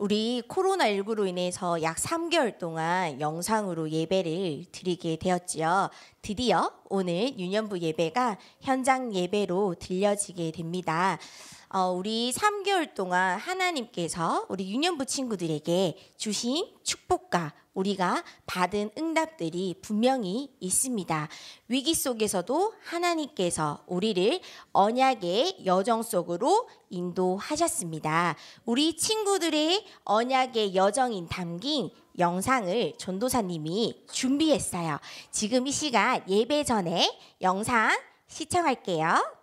우리 코로나19로 인해서 약 3개월 동안 영상으로 예배를 드리게 되었지요. 드디어 오늘 유년부 예배가 현장 예배로 들려지게 됩니다. 우리 3개월 동안 하나님께서 우리 유년부 친구들에게 주신 축복과 우리가 받은 응답들이 분명히 있습니다. 위기 속에서도 하나님께서 우리를 언약의 여정 속으로 인도하셨습니다. 우리 친구들의 언약의 여정인 담긴 영상을 전도사님이 준비했어요. 지금 이 시간 예배 전에 영상 시청할게요.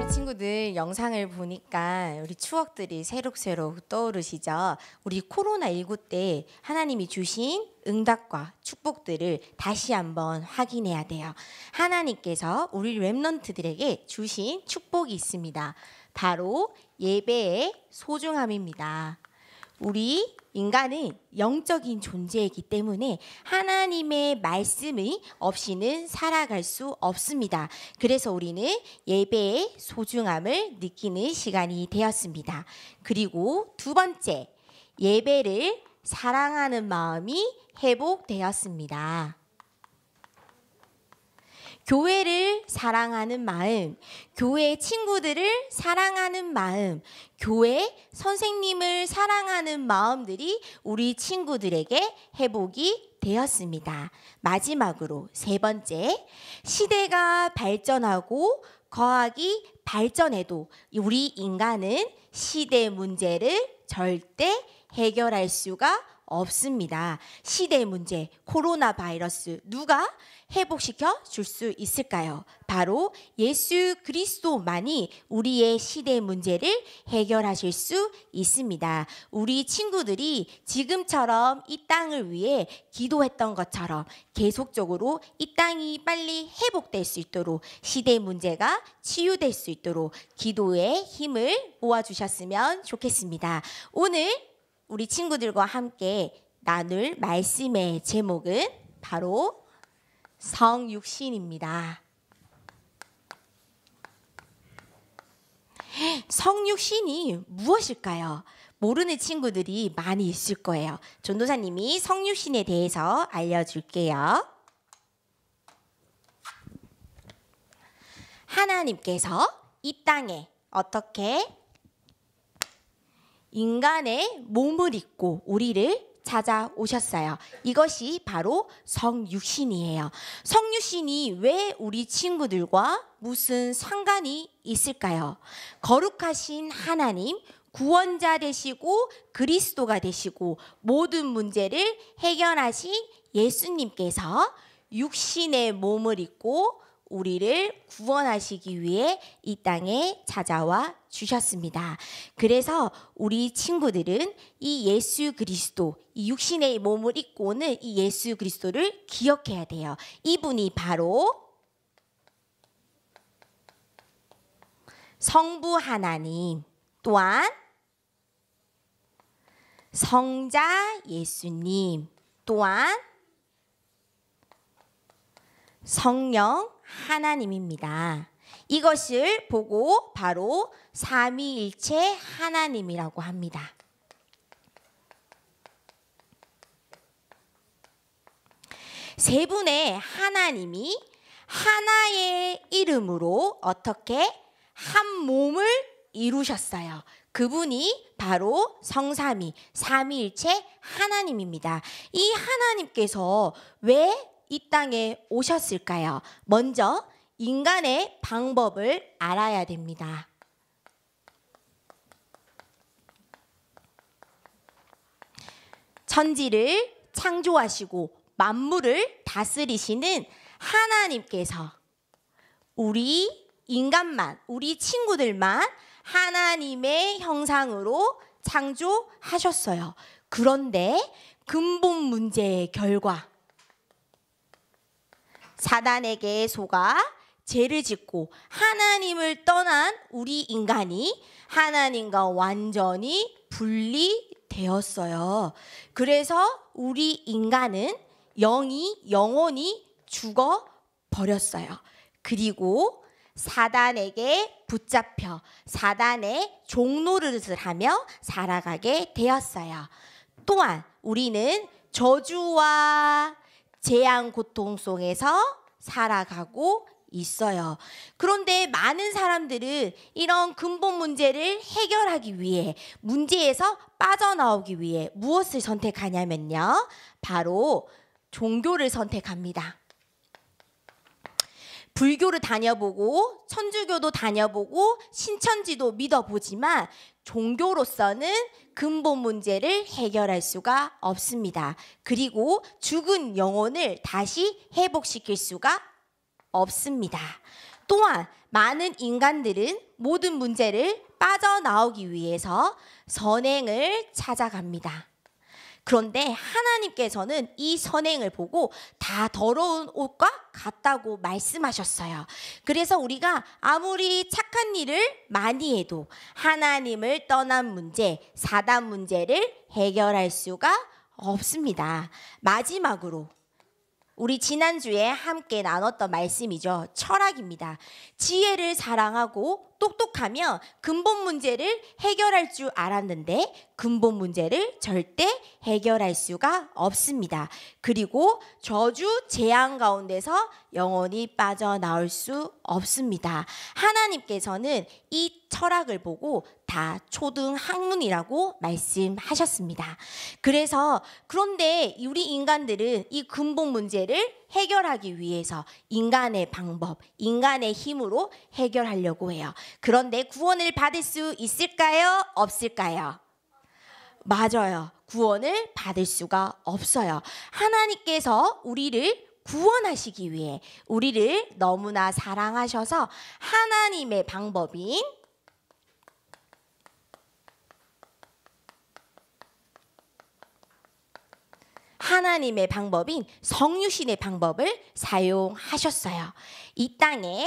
우리 친구들 영상을 보니까 우리 추억들이 새록새록 떠오르시죠? 우리 코로나19 때 하나님이 주신 응답과 축복들을 다시 한번 확인해야 돼요. 하나님께서 우리 렘넌트들에게 주신 축복이 있습니다. 바로 예배의 소중함입니다. 우리 인간은 영적인 존재이기 때문에 하나님의 말씀이 없이는 살아갈 수 없습니다. 그래서 우리는 예배의 소중함을 느끼는 시간이 되었습니다. 그리고 두 번째, 예배를 사랑하는 마음이 회복되었습니다. 교회를 사랑하는 마음, 교회 친구들을 사랑하는 마음, 교회 선생님을 사랑하는 마음들이 우리 친구들에게 회복이 되었습니다. 마지막으로 세 번째, 시대가 발전하고 과학이 발전해도 우리 인간은 시대 문제를 절대 해결할 수가 없습니다. 시대 문제, 코로나 바이러스 누가 회복시켜 줄 수 있을까요? 바로 예수 그리스도만이 우리의 시대 문제를 해결하실 수 있습니다. 우리 친구들이 지금처럼 이 땅을 위해 기도했던 것처럼 계속적으로 이 땅이 빨리 회복될 수 있도록, 시대 문제가 치유될 수 있도록 기도의 힘을 모아주셨으면 좋겠습니다. 오늘 우리 친구들과 함께 나눌 말씀의 제목은 바로 성육신입니다. 성육신이 무엇일까요? 모르는 친구들이 많이 있을 거예요. 전도사님이 성육신에 대해서 알려줄게요. 하나님께서 이 땅에 어떻게 인간의 몸을 입고 우리를 찾아오셨어요. 이것이 바로 성육신이에요. 성육신이 왜 우리 친구들과 무슨 상관이 있을까요? 거룩하신 하나님, 구원자 되시고 그리스도가 되시고 모든 문제를 해결하신 예수님께서 육신의 몸을 입고 우리를 구원하시기 위해 이 땅에 찾아와 주셨습니다. 그래서 우리 친구들은 이 예수 그리스도, 이 육신의 몸을 입고 오는 이 예수 그리스도를 기억해야 돼요. 이분이 바로 성부 하나님, 또한 성자 예수님, 또한 성령 하나님입니다. 이것을 보고 바로 삼위일체 하나님이라고 합니다. 세 분의 하나님이 하나의 이름으로 어떻게 한 몸을 이루셨어요. 그분이 바로 성삼위, 삼위일체 하나님입니다. 이 하나님께서 왜 이 땅에 오셨을까요? 먼저 인간의 방법을 알아야 됩니다. 천지를 창조하시고 만물을 다스리시는 하나님께서 우리 인간만, 우리 친구들만 하나님의 형상으로 창조하셨어요. 그런데 근본 문제의 결과, 사단에게 속아 죄를 짓고 하나님을 떠난 우리 인간이 하나님과 완전히 분리되었어요. 그래서 우리 인간은 영원히 죽어버렸어요. 그리고 사단에게 붙잡혀 사단의 종노릇을 하며 살아가게 되었어요. 또한 우리는 저주와 재앙 고통 속에서 살아가고 있어요. 그런데 많은 사람들은 이런 근본 문제를 해결하기 위해, 문제에서 빠져나오기 위해 무엇을 선택하냐면요, 바로 종교를 선택합니다. 불교를 다녀보고 천주교도 다녀보고 신천지도 믿어보지만 종교로서는 근본 문제를 해결할 수가 없습니다. 그리고 죽은 영혼을 다시 회복시킬 수가 없습니다. 또한 많은 인간들은 모든 문제를 빠져나오기 위해서 선행을 찾아갑니다. 그런데 하나님께서는 이 선행을 보고 다 더러운 옷과 같다고 말씀하셨어요. 그래서 우리가 아무리 착한 일을 많이 해도 하나님을 떠난 문제, 사단 문제를 해결할 수가 없습니다. 마지막으로 우리 지난주에 함께 나눴던 말씀이죠. 철학입니다. 지혜를 사랑하고 똑똑하면 근본 문제를 해결할 줄 알았는데 근본 문제를 절대 해결할 수가 없습니다. 그리고 저주 재앙 가운데서 영원히 빠져나올 수 없습니다. 하나님께서는 이 철학을 보고 다 초등학문이라고 말씀하셨습니다. 그런데 우리 인간들은 이 근본 문제를 해결하기 위해서 인간의 방법, 인간의 힘으로 해결하려고 해요. 그런데 구원을 받을 수 있을까요? 없을까요? 맞아요. 구원을 받을 수가 없어요. 하나님께서 우리를 구원하시기 위해 우리를 너무나 사랑하셔서 하나님의 방법인 성육신의 방법을 사용하셨어요. 이 땅에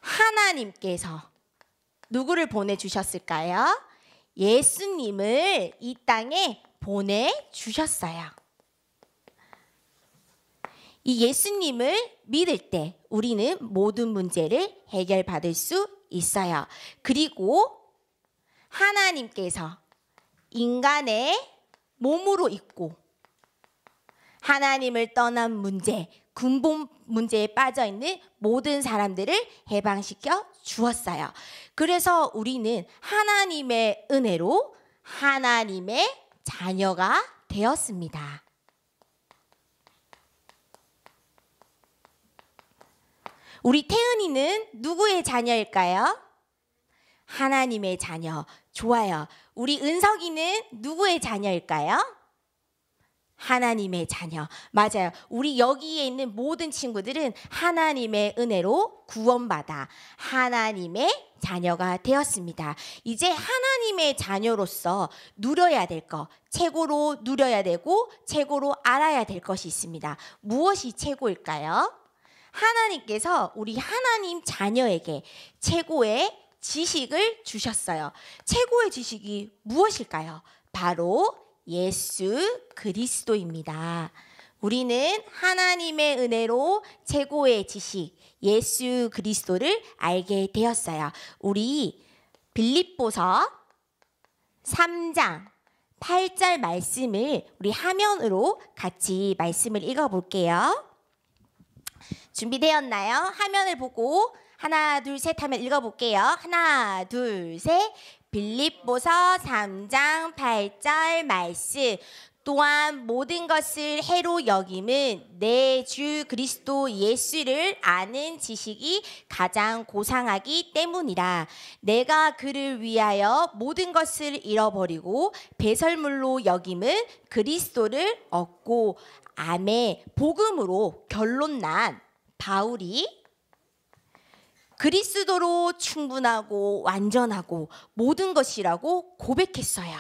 하나님께서 누구를 보내주셨을까요? 예수님을 이 땅에 보내주셨어요. 이 예수님을 믿을 때 우리는 모든 문제를 해결받을 수 있어요. 그리고 하나님께서 인간의 몸으로 있고 하나님을 떠난 문제, 근본 문제에 빠져있는 모든 사람들을 해방시켜 주었어요. 그래서 우리는 하나님의 은혜로 하나님의 자녀가 되었습니다. 우리 태은이는 누구의 자녀일까요? 하나님의 자녀. 좋아요. 우리 은석이는 누구의 자녀일까요? 하나님의 자녀. 맞아요. 우리 여기에 있는 모든 친구들은 하나님의 은혜로 구원받아 하나님의 자녀가 되었습니다. 이제 하나님의 자녀로서 누려야 될 것, 최고로 누려야 되고 최고로 알아야 될 것이 있습니다. 무엇이 최고일까요? 하나님께서 우리 하나님 자녀에게 최고의 지식을 주셨어요. 최고의 지식이 무엇일까요? 바로 예수 그리스도입니다. 우리는 하나님의 은혜로 최고의 지식 예수 그리스도를 알게 되었어요. 우리 빌립보서 3장 8절 말씀을 우리 화면으로 같이 말씀을 읽어볼게요. 준비되었나요? 화면을 보고 하나 둘 셋 하면 읽어볼게요. 하나 둘 셋. 빌립보서 3장 8절 말씀. 또한 모든 것을 해로 여김은 내 주 그리스도 예수를 아는 지식이 가장 고상하기 때문이라. 내가 그를 위하여 모든 것을 잃어버리고 배설물로 여김은 그리스도를 얻고. 아멘. 복음으로 결론난 바울이 그리스도로 충분하고 완전하고 모든 것이라고 고백했어요.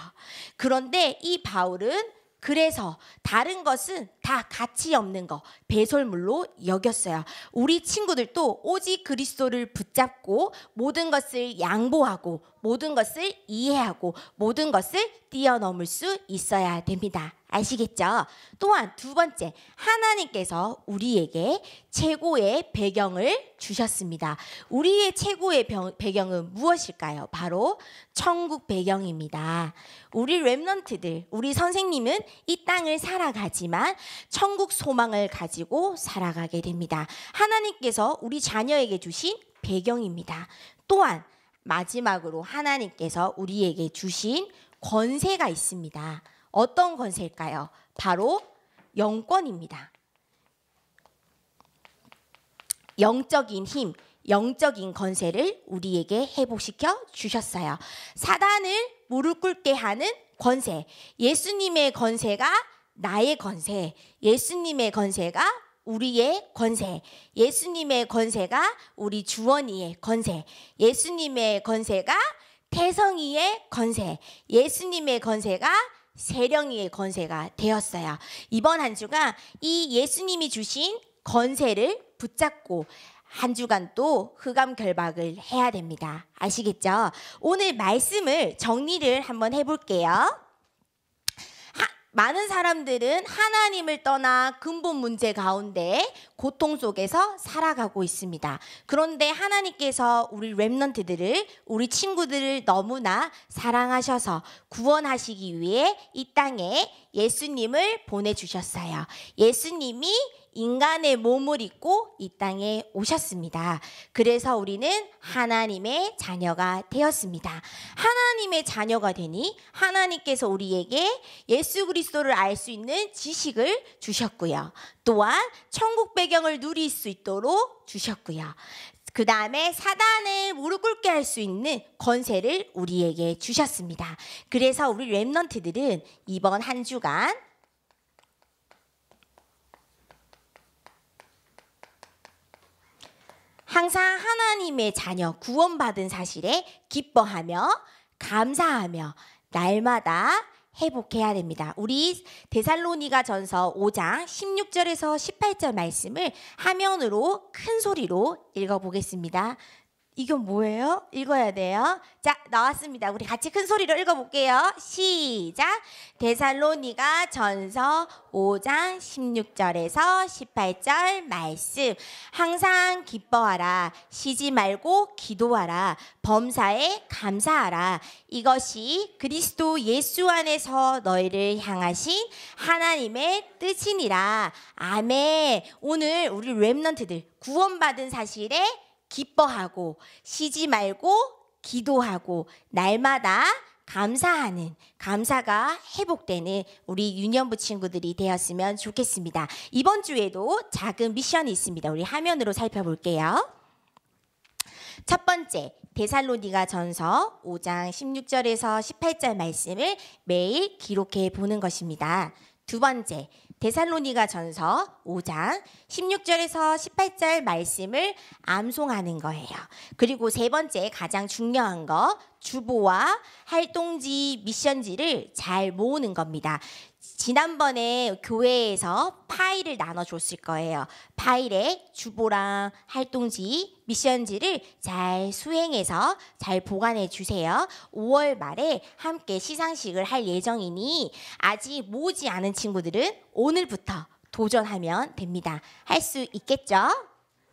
그런데 이 바울은 그래서 다른 것은 다 가치 없는 거, 배설물로 여겼어요. 우리 친구들도 오직 그리스도를 붙잡고 모든 것을 양보하고 모든 것을 이해하고 모든 것을 뛰어넘을 수 있어야 됩니다. 아시겠죠? 또한 두 번째, 하나님께서 우리에게 최고의 배경을 주셨습니다. 우리의 최고의 배경은 무엇일까요? 바로 천국 배경입니다. 우리 렘넌트들, 우리 선생님은 이 땅을 살아가지만 천국 소망을 가지고 살아가게 됩니다. 하나님께서 우리 자녀에게 주신 배경입니다. 또한 마지막으로 하나님께서 우리에게 주신 권세가 있습니다. 어떤 권세일까요? 바로 영권입니다. 영적인 힘, 영적인 권세를 우리에게 회복시켜 주셨어요. 사단을 무릎 꿇게 하는 권세, 예수님의 권세가 나의 권세, 예수님의 권세가 우리의 권세, 예수님의 권세가 우리 주원이의 권세, 예수님의 권세가 태성이의 권세, 예수님의 권세가 세령이의 권세가 되었어요. 이번 한 주간 이 예수님이 주신 권세를 붙잡고 한 주간 또 흑암 결박을 해야 됩니다. 아시겠죠? 오늘 말씀을 정리를 한번 해볼게요. 많은 사람들은 하나님을 떠나 근본 문제 가운데 고통 속에서 살아가고 있습니다. 그런데 하나님께서 우리 렘넌트들을, 우리 친구들을 너무나 사랑하셔서 구원하시기 위해 이 땅에 예수님을 보내주셨어요. 예수님이 인간의 몸을 입고 이 땅에 오셨습니다. 그래서 우리는 하나님의 자녀가 되었습니다. 하나님의 자녀가 되니 하나님께서 우리에게 예수 그리스도를 알 수 있는 지식을 주셨고요. 또한 천국 배경을 누릴 수 있도록 주셨고요. 그 다음에 사단을 무릎 꿇게 할 수 있는 권세를 우리에게 주셨습니다. 그래서 우리 렘넌트들은 이번 한 주간 항상 하나님의 자녀 구원받은 사실에 기뻐하며 감사하며 날마다 회복해야 됩니다. 우리 데살로니가 전서 5장 16절에서 18절 말씀을 화면으로 큰 소리로 읽어보겠습니다. 이건 뭐예요? 읽어야 돼요. 자, 나왔습니다. 우리 같이 큰 소리로 읽어볼게요. 시작. 데살로니가 전서 5장 16절에서 18절 말씀. 항상 기뻐하라. 쉬지 말고 기도하라. 범사에 감사하라. 이것이 그리스도 예수 안에서 너희를 향하신 하나님의 뜻이니라. 아멘. 오늘 우리 렘넌트들 구원받은 사실에 기뻐하고 쉬지 말고 기도하고 날마다 감사하는, 감사가 회복되는 우리 유년부 친구들이 되었으면 좋겠습니다. 이번 주에도 작은 미션이 있습니다. 우리 화면으로 살펴볼게요. 첫 번째, 데살로니가 전서 5장 16절에서 18절 말씀을 매일 기록해 보는 것입니다. 두 번째, 데살로니가 전서 5장 16절에서 18절 말씀을 암송하는 거예요. 그리고 세 번째, 가장 중요한 거, 주보와 활동지, 미션지를 잘 모으는 겁니다. 지난번에 교회에서 파일을 나눠줬을 거예요. 파일에 주보랑 활동지, 미션지를 잘 수행해서 잘 보관해 주세요. 5월 말에 함께 시상식을 할 예정이니 아직 모으지 않은 친구들은 오늘부터 도전하면 됩니다. 할 수 있겠죠?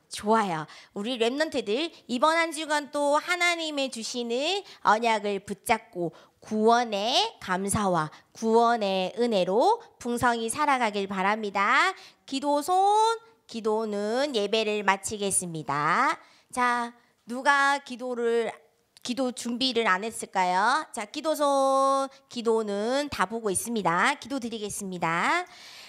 좋아요. 우리 렘넌트들 이번 한 주간 또 하나님의 주시는 언약을 붙잡고 구원의 감사와 구원의 은혜로 풍성히 살아가길 바랍니다. 기도는 예배를 마치겠습니다. 자, 누가 기도 준비를 안 했을까요? 자, 기도손, 기도는 다 보고 있습니다. 기도 드리겠습니다.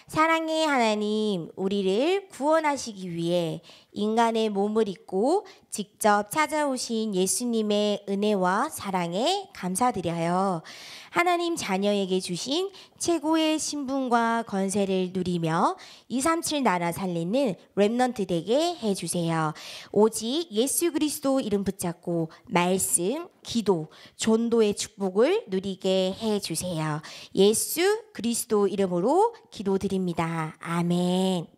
사랑의 하나님, 우리를 구원하시기 위해 인간의 몸을 입고 직접 찾아오신 예수님의 은혜와 사랑에 감사드려요. 하나님 자녀에게 주신 최고의 신분과 권세를 누리며 237 나라 살리는 렘넌트 되게 해주세요. 오직 예수 그리스도 이름 붙잡고 말씀, 기도, 전도의 축복을 누리게 해주세요. 예수 그리스도 이름으로 기도드립니다. 아멘.